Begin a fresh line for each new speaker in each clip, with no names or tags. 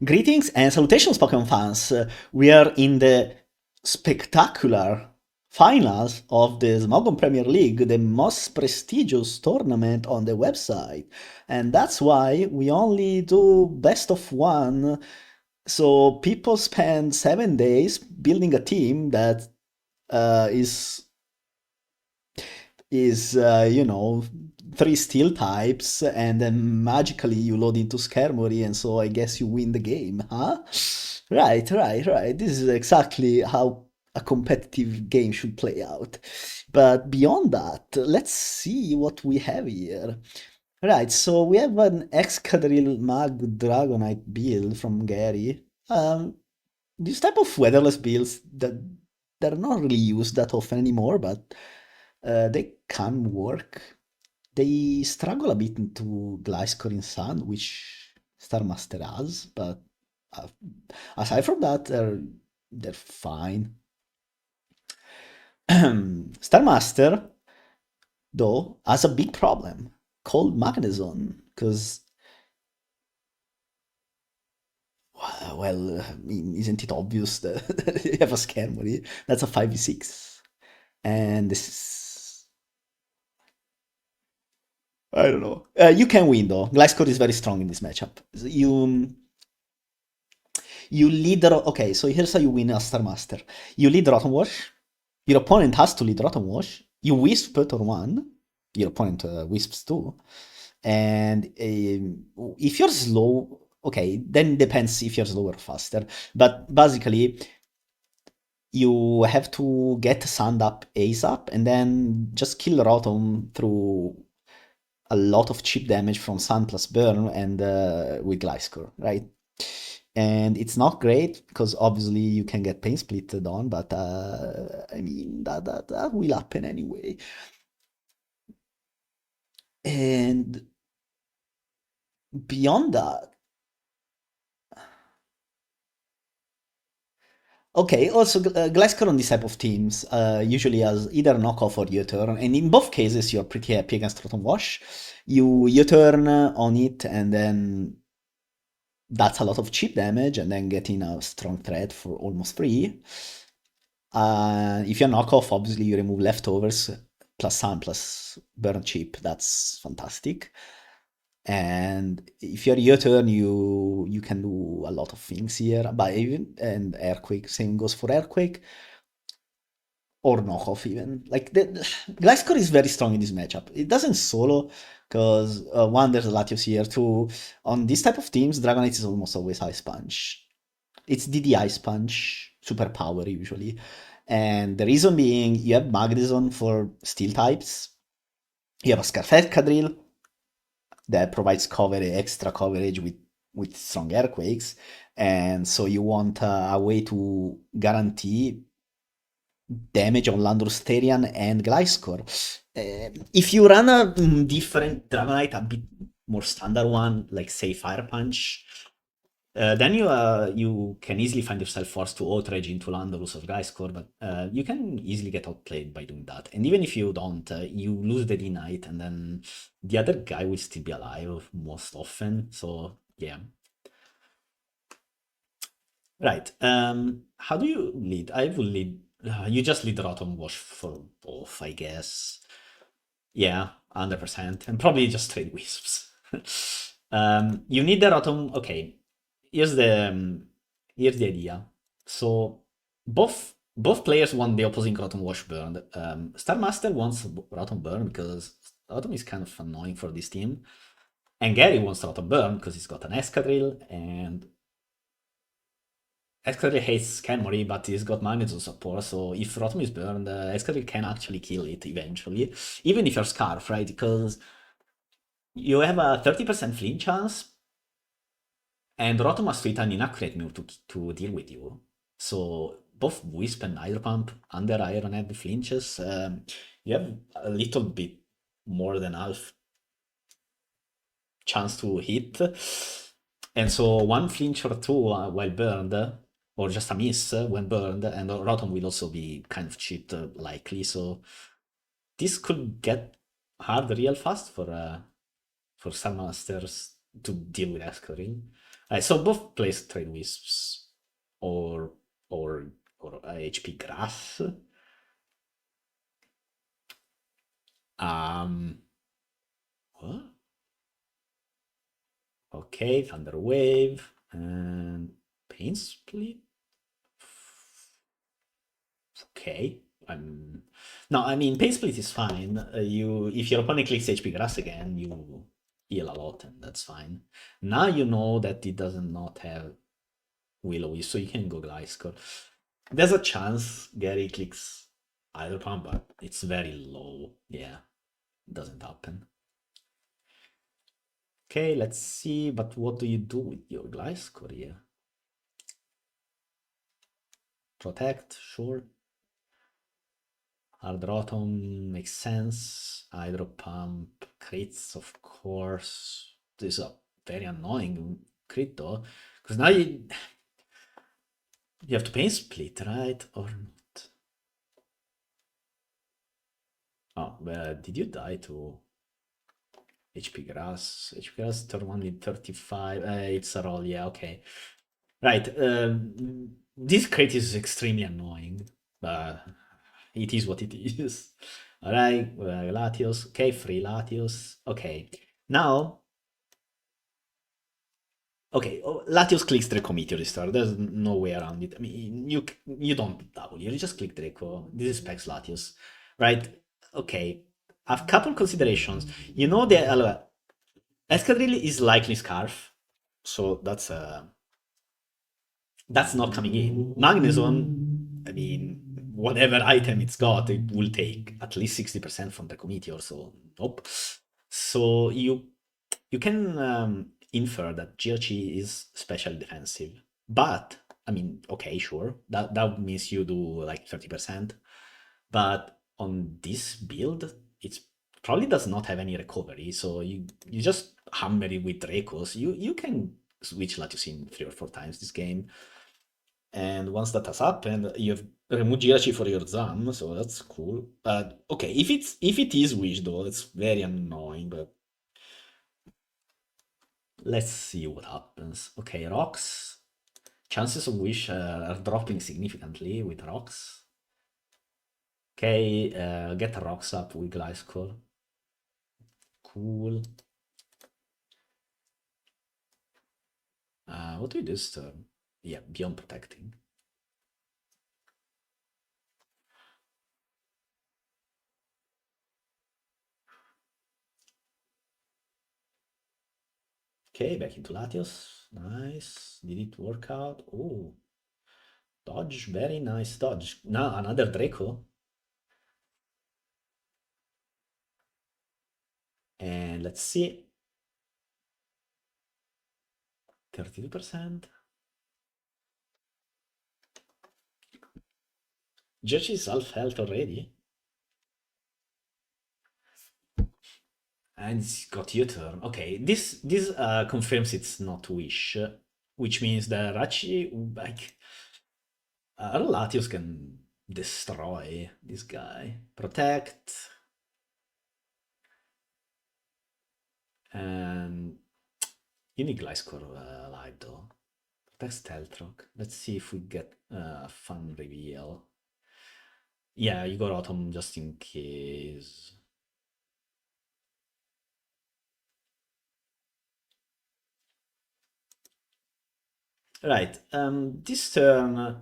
Greetings and salutations, Pokemon fans. We are in the spectacular finals of the Smogon Premier League, the most prestigious tournament on the website. And that's why we only do best of one. So people spend 7 days building a team that uh, is is three steel types, and then magically you load into Skarmory, and so I guess you win the game, huh? Right. This is exactly how a competitive game should play out. But beyond that, let's see what we have here. Right, so we have an Excadrill Mag Dragonite build from Gary. This type of weatherless builds that they're not really used that often anymore, but they can work. They struggle a bit into Gliscor in Sun, which Starmaster has, but uh, aside from that, they're fine. Starmaster, though, has a big problem called Magnezone, because, well, I mean, isn't it obvious that you have a Skarmory? That's a 5v6. And this is, I don't know. You can win though. Gliscor is very strong in this matchup. You lead the okay. So here's how you win a Star Master. You lead Rotom Wash. Your opponent has to lead Rotom Wash. You Wisp turn one. Your opponent Wisps too. And if you're slow, okay, then depends if you're slower or faster. But basically, you have to get Sand up ASAP and then just kill Rotom through a lot of chip damage from Sun plus Burn and with Gliscor, right? And it's not great because obviously you can get Pain Splitted on, but I mean that will happen anyway. And beyond that, okay, also Gliscor on this type of teams usually has either knockoff or U-turn, and in both cases you're pretty happy against Rotom Wash. You U-turn on it, and then that's a lot of chip damage, and then getting a strong threat for almost free. If you're knockoff, obviously you remove leftovers plus sun plus burn chip. That's fantastic. And if you're U-turn, you can do a lot of things here. But even and Earthquake, same goes for Earthquake or knockoff even. Like the Gliscor is very strong in this matchup. It doesn't solo because one, there's a Latios here. Two, on this type of teams, Dragonite is almost always Ice Punch. It's DD Ice Punch, superpower usually. And the reason being, you have Magnezone for steel types. You have a Scarfecadrill that provides extra coverage with strong earthquakes, and so you want a way to guarantee damage on Landorusterian and Gliscor. If you run a different Dragonite, a bit more standard one, like say Fire Punch, then you can easily find yourself forced to outrage into Landorus or Gliscor, but you can easily get outplayed by doing that. And even if you don't, you lose the D-Knight, and then the other guy will still be alive most often. So yeah. Right. How do you lead? I will lead. You just lead Rotom Wash for both, I guess. Yeah, 100%. And probably just trade Wisps. You need the Rotom. Okay, here's the here's the idea. So both players want the opposing Rotom Wash burn. Starmaster wants Rotom burn because Rotom is kind of annoying for this team, and Gary wants Rotom burn because he's got an Escadrille, and Escadrille hates Skarmory, but he's got Magnezone support, so if Rotom is burned, Escadrille can actually kill it eventually, even if you're Scarf, right? Because you have a 30% flinch chance, and Rotom has to hit an inaccurate move to deal with you. So both Wisp and Hydro Pump under Iron Head flinches, you have a little bit more than half chance to hit. And so one flinch or two while burned, or just a miss when burned, and Rotom will also be kind of cheat likely. So this could get hard real fast for some masters to deal with Escorial. So both place trade wisps or or HP grass. Um, what? Okay, Thunder Wave and Pain Split. Okay. No, I mean Pain Split is fine. You if your opponent clicks HP Grass again, you heal a lot, and that's fine. Now you know that it does not have Willowy, so you can go Gliscor. There's a chance Gary clicks either pump, but it's very low. Yeah, it doesn't happen. Okay, let's see. But what do you do with your Gliscor here? Protect, sure. Hard Rotom makes sense. Hydro Pump, crits, of course. This is a very annoying crit though, because now you have to Pain Split, right? Or not? Oh, well, did you die to HP Grass? HP Grass turn 1 with 35. It's a roll, yeah, okay. Right, this crit is extremely annoying, but it is what it is. Alright, Latios. Okay, free Latios. Okay, now. Okay, Latios clicks Draco Meteor Restore. There's no way around it. I mean, you don't double. You just click Draco. This is Specs Latios, right? Okay, a couple considerations. You know that Escadrille is likely Scarf, so that's not coming in. Magnezone, I mean, whatever item it's got, it will take at least 60% from the Meteor, so nope. So you can infer that GRC is special defensive. But, I mean, okay, sure, that means you do like 30%. But on this build, it's probably does not have any recovery, so you just hammer it with Dracos. You can switch Latios in 3 or 4 times this game. And once that has happened, you've removed Jirachi for your Zam, so that's cool. But okay, if it is Wish though, it's very annoying, but let's see what happens. Okay, rocks. Chances of Wish are dropping significantly with rocks. Okay, get rocks up with Gliscor. Cool. What do we do this turn? Yeah, beyond protecting. Okay, back into Latios. Nice. Did it work out? Oh, dodge. Very nice dodge. Now another Draco. And let's see. 32%. Judge is half health already. And it's got U-turn. Okay, this confirms it's not Wish, which means that Rachi, like, Latios can destroy this guy. Protect. And you need Gliscor alive though. Protect Stealth Rock. Let's see if we get a fun reveal. Yeah, you got Autumn just in case. Right, this turn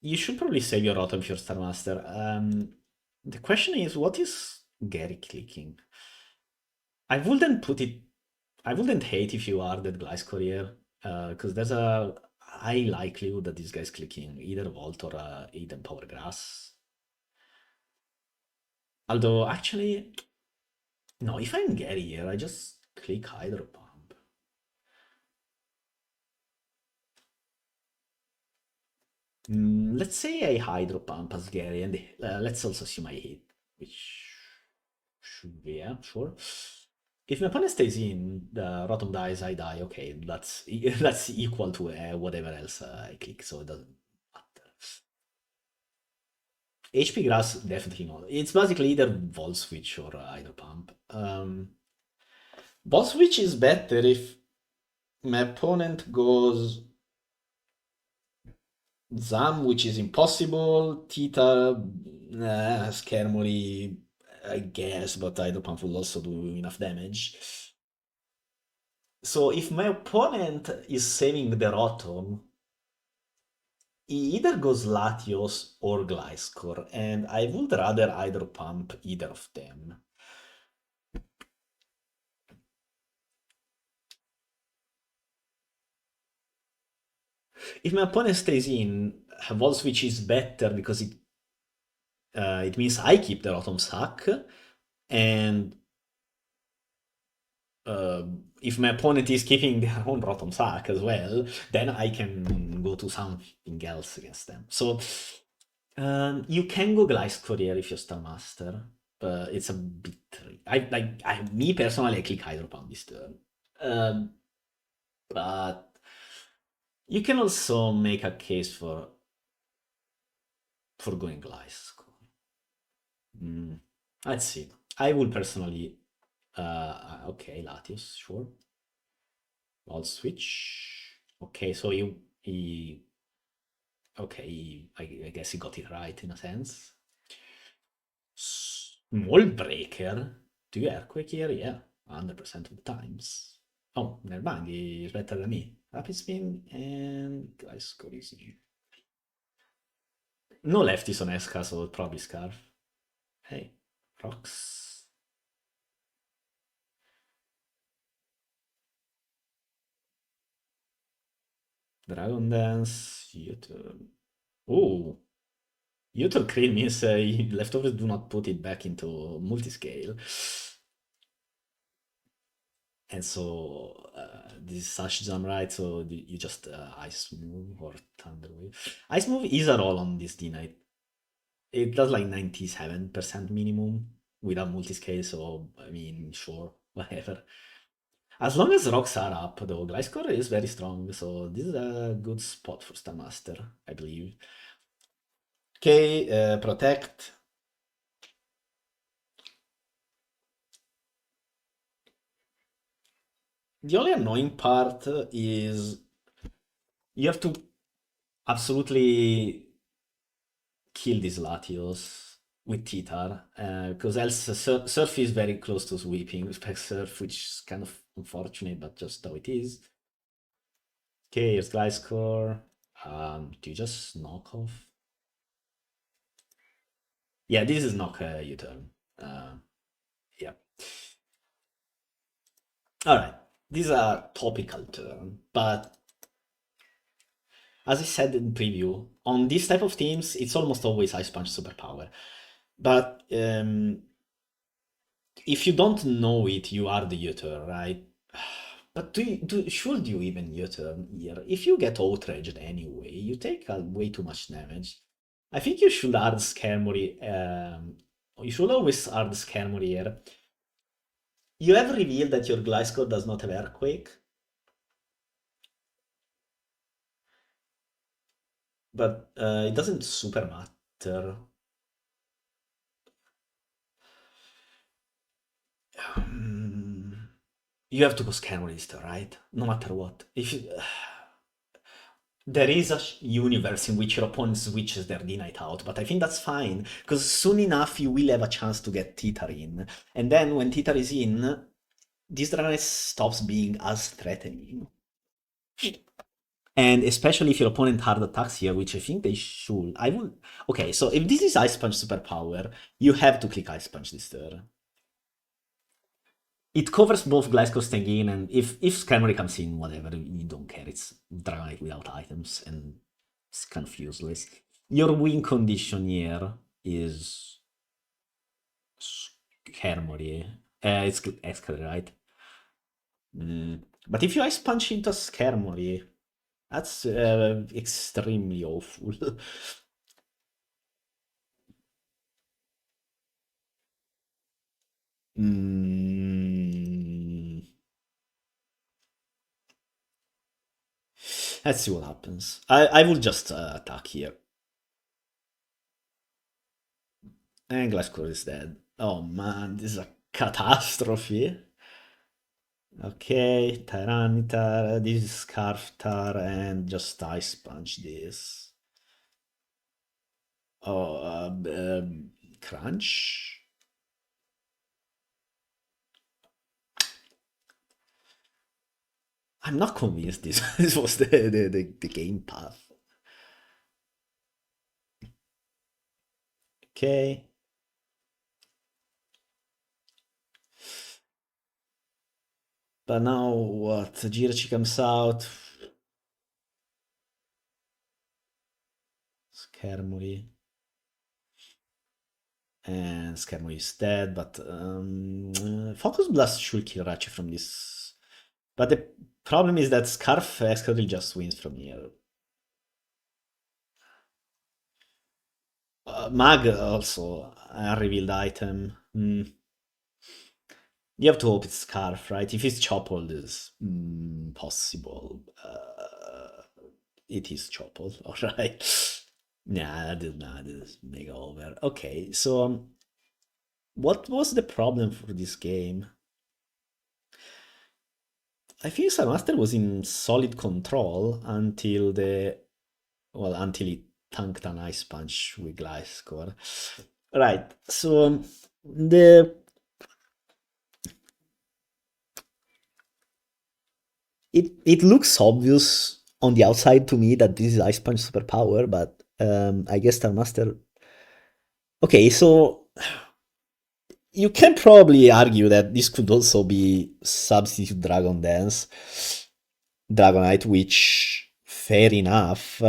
you should probably save your Autumn if you're Starmaster. The question is, what is Gary clicking? I wouldn't put it. I wouldn't hate if you are that Gliscor here, because there's a high likelihood that this guy's clicking either Volt or Eden Power Grass. Although, actually, no, if I'm Gary here, I just click Hydro Pump. Let's say I Hydro Pump as Gary, and let's also assume I hit, which should be, yeah, sure. If my opponent stays in, the Rotom dies, I die. Okay, that's that's equal to whatever else I click, so it doesn't matter. HP Grass, definitely not. It's basically either Volt Switch or Hydro Pump. Volt Switch is better if My opponent goes Zam, which is impossible. Tita, Skermori, I guess, but Hydropump will also do enough damage. So if my opponent is saving the Rotom, he either goes Latios or Gliscor, and I would rather Hydropump either of them. If my opponent stays in, Wall Switch is better because it means I keep the Rotom sack, and uh, if my opponent is keeping their own Rotom sack as well, then I can go to something else against them. So you can go Gliscor here if you're starmaster, but it's a bit tricky. Me personally, I click Hydro Pump this turn. Um, but you can also make a case for going Gliscor. Let's see. I would personally. Okay, Latios, sure. I'll switch. Okay, so okay, I guess he got it right in a sense. Small breaker. Do you earthquake here? Yeah, 100% of the times. Oh, never mind, he's better than me. Rapid spin and guys go easy. No lefties on Eska, so probably Scarf. Hey, rocks. Dragon Dance, U-turn. Oh, U-turn Crane means leftovers do not put it back into multiscale. And so this is such jam, right? So you just Ice Move or Thunder Wave. Ice Move is a roll on this D-Knight. It does like 97% minimum without multiscale, so I mean, sure, whatever. As long as rocks are up, though, Gliscor is very strong, so this is a good spot for Starmaster, I believe. Okay, Protect. The only annoying part is you have to absolutely kill these Latios with Titar, because else Surf is very close to sweeping Spec Surf, which is kind of unfortunate, but just how it is. Okay, here's Gliscor. Do you just knock off? Yeah, this is knock U-turn. Yeah. Alright, this is a topical turn, but as I said in preview, on this type of teams, it's almost always Ice Punch Superpower. But if you don't know it, you are the U-turn, right? But should you even U-turn here? If you get outraged anyway, you take way too much damage. I think you should hard Skarmory. You should always hard Skarmory here. You have revealed that your Gliscor does not have Earthquake, but it doesn't super matter. You have to go Skarmory still, right? No matter what. If you, there is a universe in which your opponent switches their D-Knight out, but I think that's fine, because soon enough you will have a chance to get Titar in. And then when Titar is in, this Dragonite stops being as threatening. And especially if your opponent hard attacks here, which I think they should. I will. Okay, so if this is Ice Punch Superpower, you have to click Ice Punch this turn. It covers both Gliscor staying in, and if Skarmory comes in, whatever, you don't care. It's Dragonite without items, and it's kind of useless. Your win condition here is Skarmory. It's Excalibur, right? But if you Ice Punch into Skarmory, that's extremely awful. Mm. Let's see what happens. I will just attack here. And Gliscor is dead. Oh man, this is a catastrophe. Okay, Tyranitar, this is Scarftar, and just Ice Punch this. Oh, Crunch? I'm not convinced this, this was the game path. Okay, but now what? Jirachi comes out. Skermuri. And Skermuri is dead, but Focus Blast should kill Rachi from this. But the problem is that Scarf Excadrill just wins from here. Mag also, a revealed item. You have to hope it's Scarf, right? If it's Chopold, it's possible. It is Chopold, alright. Nah, this is mega over. Okay, so what was the problem for this game? I think Starmaster was in solid control until until he tanked an ice punch with Gliscor. Right, so the it looks obvious on the outside to me that this is ice punch superpower, but I guess Starmaster. Okay, so you can probably argue that this could also be substitute Dragon Dance, Dragonite, which fair enough.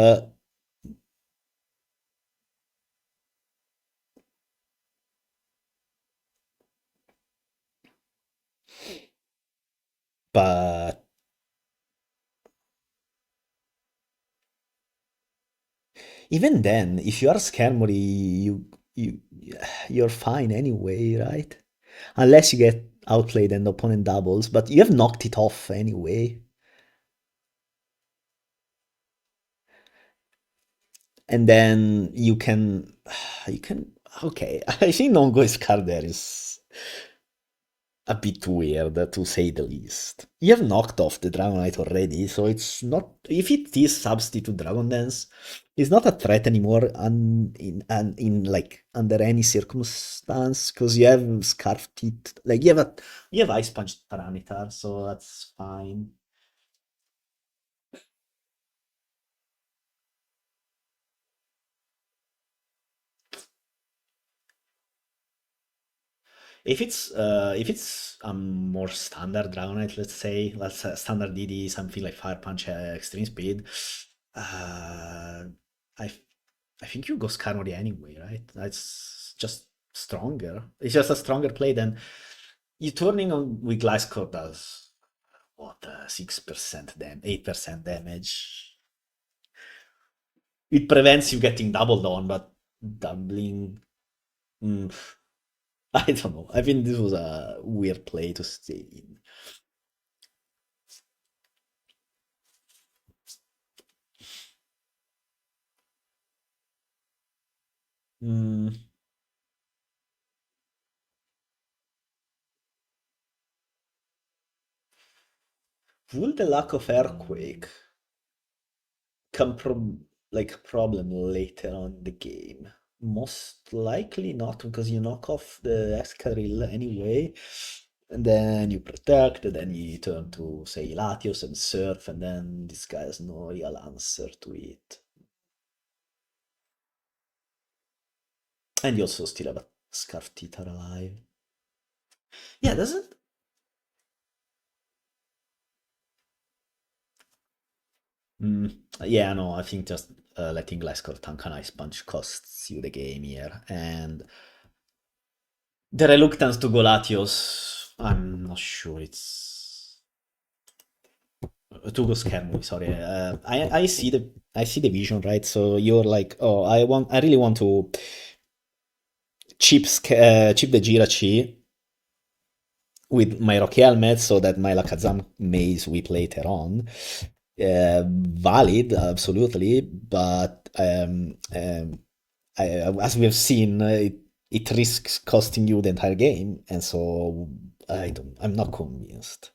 But even then, if you are Skarmory, you you're fine anyway, right? Unless you get outplayed and opponent doubles, but you have knocked it off anyway. And then you can okay. I think Nongo's card there is a bit weird to say the least. You have knocked off the Dragonite already, so it's not if it is substitute Dragon Dance, it's not a threat anymore in like under any circumstance because you have Scarf Teeth, like you have Ice Punch Tyranitar, so that's fine. If it's a more standard Dragonite, let's say standard DD, something like Fire Punch, Extreme Speed, uh, I I think you go Skarmory anyway, right? That's just stronger. It's just a stronger play than you turning on with Gliscor does what 6% 8% damage. It prevents you getting doubled on, but doubling. mm, I don't know. I think this was a weird play to stay in. Mm, will the lack of earthquake come from like a problem later on in the game? Most likely not, because you knock off the Escaril anyway, and then you protect, and then you turn to say Latios and Surf, and then this guy has no real answer to it. And you also still have a Scarf Titar alive. Yeah, doesn't. Yeah, no, I think just letting Glasgow tank an Ice Punch costs you the game here. And the reluctance to go Latios, I'm not sure it's to go Skermui, sorry. I see the vision, right? So you're like, oh, I really want to chip the Jirachi with my Rocky helmet so that my Lakazam maze we play later on. Valid, absolutely, but as we have seen, it risks costing you the entire game, and so I'm not convinced.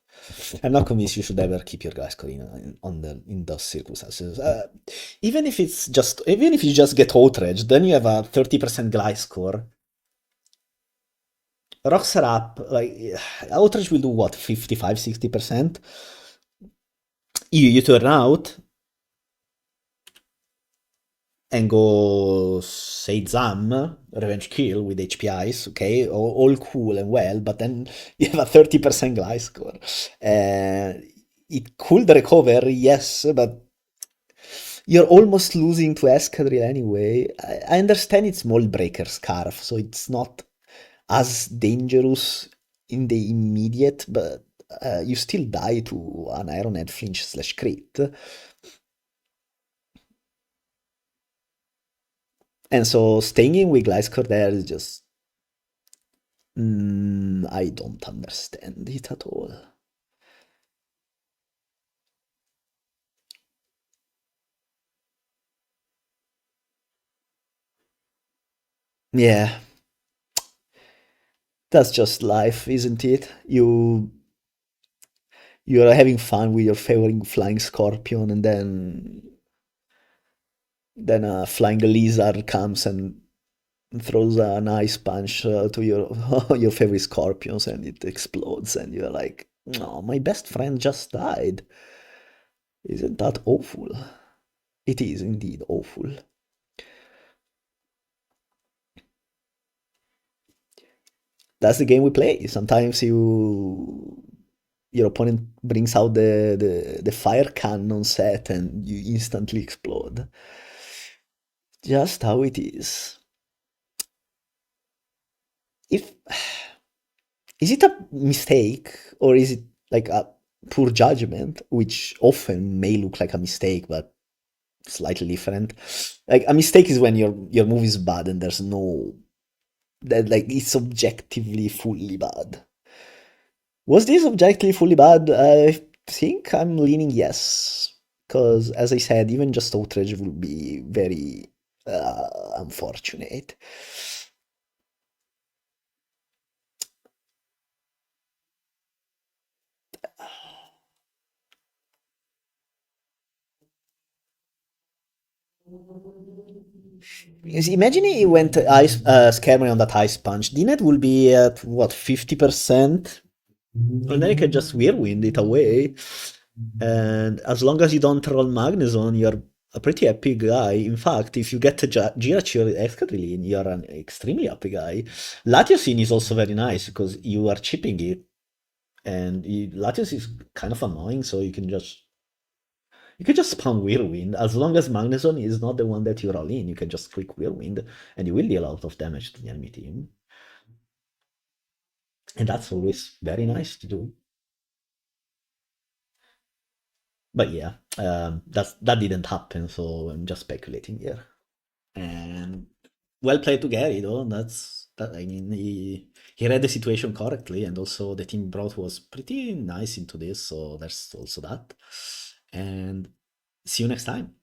I'm not convinced you should ever keep your guy score in those circumstances. Even if you just get outraged, then you have a 30% glide score. Rocks are up, like outrage will do what, 55, 60%? You turn out and go say Zam, revenge kill with HPIs, okay, all cool and well, but then you have a 30% glide score. It could recover, yes, but you're almost losing to Escadrille anyway. I understand it's Mold Breaker Scarf, so it's not as dangerous in the immediate, but you still die to an Ironhead flinch slash crit. And so staying in with Gliscor there is just... I don't understand it at all. Yeah, that's just life, isn't it? You're having fun with your favorite flying scorpion, and then a flying lizard comes and throws an ice punch to your your favorite scorpions, and it explodes, and you're like, "No, my best friend just died." Isn't that awful? It is indeed awful. That's the game we play. Sometimes your opponent brings out the fire cannon set and you instantly explode. Just how it is. If Is it a mistake or is it like a poor judgment, which often may look like a mistake, but slightly different? Like a mistake is when your move is bad and there's no that, like, it's objectively fully bad. Was this objectively fully bad? I think I'm leaning yes, because as I said, even just outrage would be very unfortunate. Because imagine he went ice Scaremony on that ice punch. DNet will be at what, 50%? And then you can just Whirlwind it away. And as long as you don't roll Magnezone, you're a pretty happy guy. In fact, if you get Girachi or Escadrille, you're an extremely happy guy. Latiosine is also very nice because you are chipping it. And Latios is kind of annoying, so you can just spam Whirlwind. As long as Magnezone is not the one that you roll in, you can just click Whirlwind and you will deal a lot of damage to the enemy team. And that's always very nice to do. But yeah, that didn't happen, so I'm just speculating here. And well played to Gary, though. I mean, he read the situation correctly, and also the team brought was pretty nice into this, so there's also that. And see you next time.